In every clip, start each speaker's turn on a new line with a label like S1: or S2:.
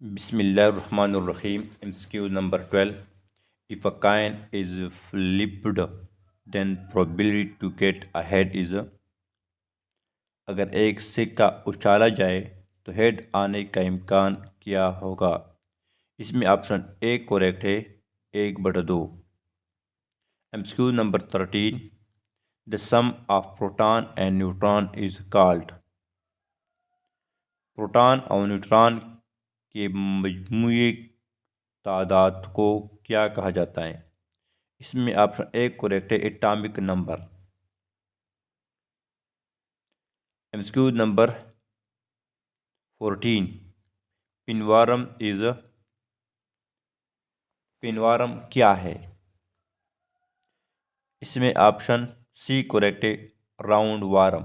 S1: Bismillahirrahmanirrahim. MCQ number 12. If a coin is flipped, then probability to get ahead is अगर एक सिक्का उछाला जाए तो हेड आने का इम्कान क्या होगा। इसमें ऑप्शन ए करेक्ट है 1/2। MCQ number 13. The sum of proton and neutron is called. Proton और न्यूट्रॉन के मजमूई तादाद को क्या कहा जाता है। इसमें ऑप्शन ए करेक्ट है atomic number. MCQ number 14. Pinworm pinworm क्या है। इसमें ऑप्शन सी करेक्ट है round worm.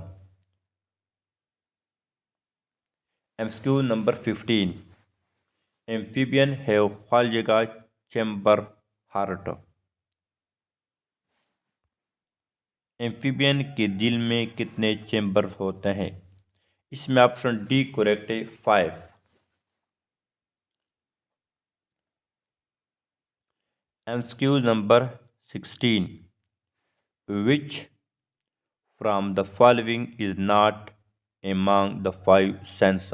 S1: MCQ number 15. Amphibian have खालजगा चैम्बर हार्ट। एम्फीबियन के दिल में कितने चैम्बर होते हैं। इसमें ऑप्शन डी करेक्ट है 5। MCQ number 16. Which from the following is not among the 5 sense.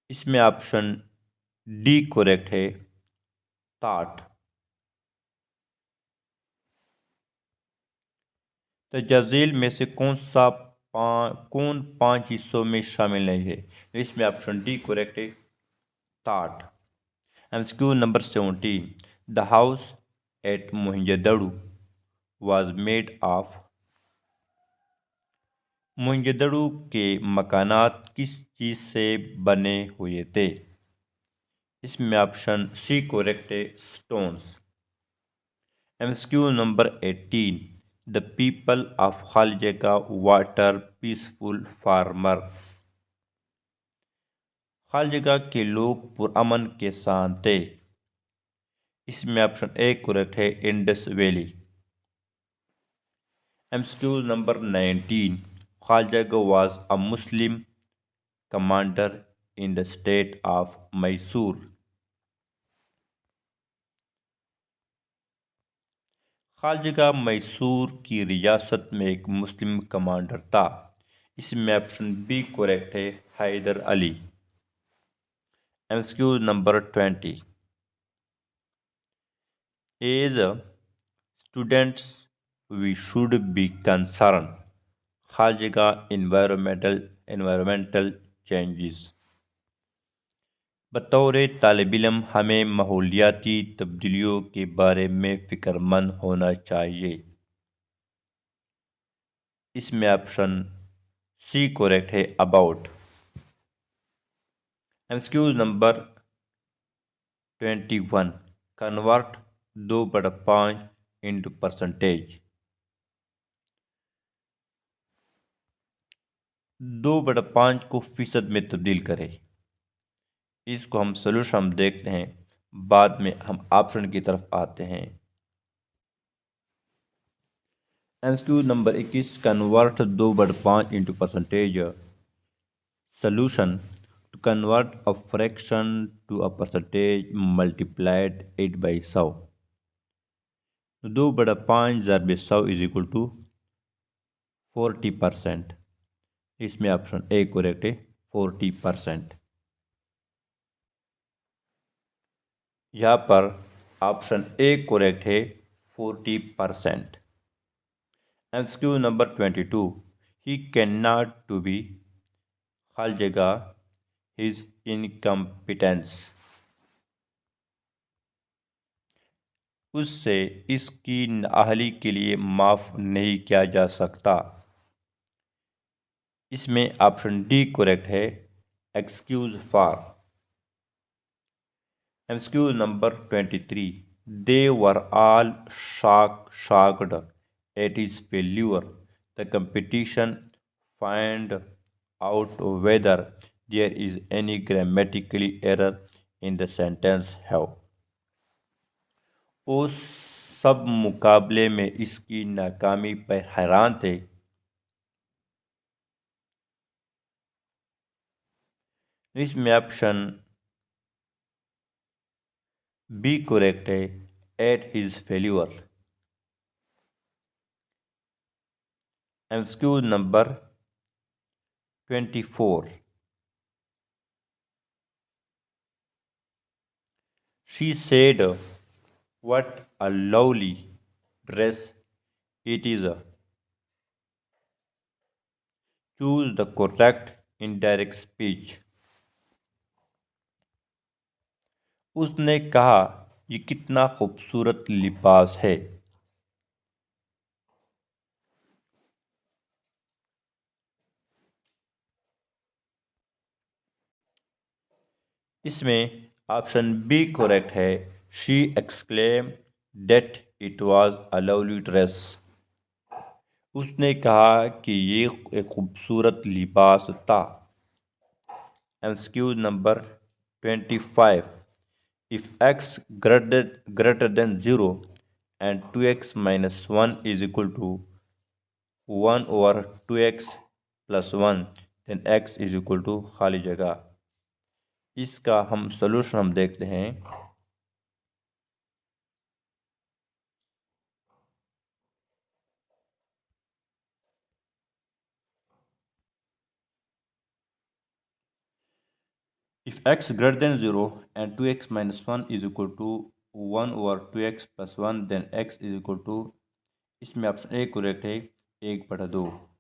S1: इसमें ऑप्शन डी करेक्ट है थॉट। तजाजील में से कौन 5 हिस्सों में शामिल नहीं है। इसमें ऑप्शन डी करेक्ट है thought. MCQ number 17. The house at Mohenjodaro was made of. Mohenjodaro के मकानात किस चीज़ से बने हुए थे। इसमें ऑप्शन सी करेक्ट है stones. MCQ number 18. The people of खालजगा वाटर पीसफुल फार्मर। खालजगा के लोग पुरअमन के साथ थे। इसमें ऑप्शन ए करेक्ट है इंडस वैली। MCQ number 19. खालजगा was a Muslim commander in the state of Mysore. खालजगा Mysore की रियासत में एक मुस्लिम कमांडर था। इसमें ऑप्शन बी करेक्ट है Haider Ali. MCQ number 20. As students we should be concern खालजगा इन्वायरमेंटल चेंजेस। बतौर तालिब इल्म हमें माहौलियाती तब्दीलियों के बारे में फ़िक्रमंद होना चाहिए। इसमें ऑप्शन सी करेक्ट है about. MCQ number 21. Convert 2/5 into percentage. 2/5 को फीसद में तब्दील करें। इसको हम सोल्यूशन देखते हैं, बाद में हम ऑप्शन की तरफ आते हैं। MCQ number 21. Convert 2/5 into percentage. Solution to convert a fraction to a percentage multiplied it by 100। 2/5 ज़रब 100 इज इक्वल टू 40%। इसमें ऑप्शन ए करेक्ट है 40%। यहाँ पर ऑप्शन ए करेक्ट है 40%। MCQ number 22. He can not to be खालजगा his incompetence. उससे इसकी नाअहली के लिए माफ़ नहीं किया जा सकता। इसमें ऑप्शन डी करेक्ट है excuse for. MCQ number 23. They were all shocked at his failure. The competition find out whether there is any grammatical error in the sentence have. वो सब मुकाबले में इसकी नाकामी पर हैरान थे। इसमें ऑप्शन बी करेक्ट है, at his failure. MCQ number 24। She said, "What a lovely dress it is." Choose the correct indirect speech. उसने कहा, ये कितना खूबसूरत लिबास है। इसमें ऑप्शन बी करेक्ट है। She exclaim that it was a lovely dress. उसने कहा कि ये एक खूबसूरत लिबास था। MCQ number 25। If x greater than 0 and 2x minus 1 is equal to 1 over 2x plus 1, then x is equal to खाली जगह। इसका हम सॉल्यूशन हम देखते हैं। If x greater than 0 and 2x minus 1 is equal to 1 over 2x plus 1, then x is equal to, इसमें option A correct है, 1/2।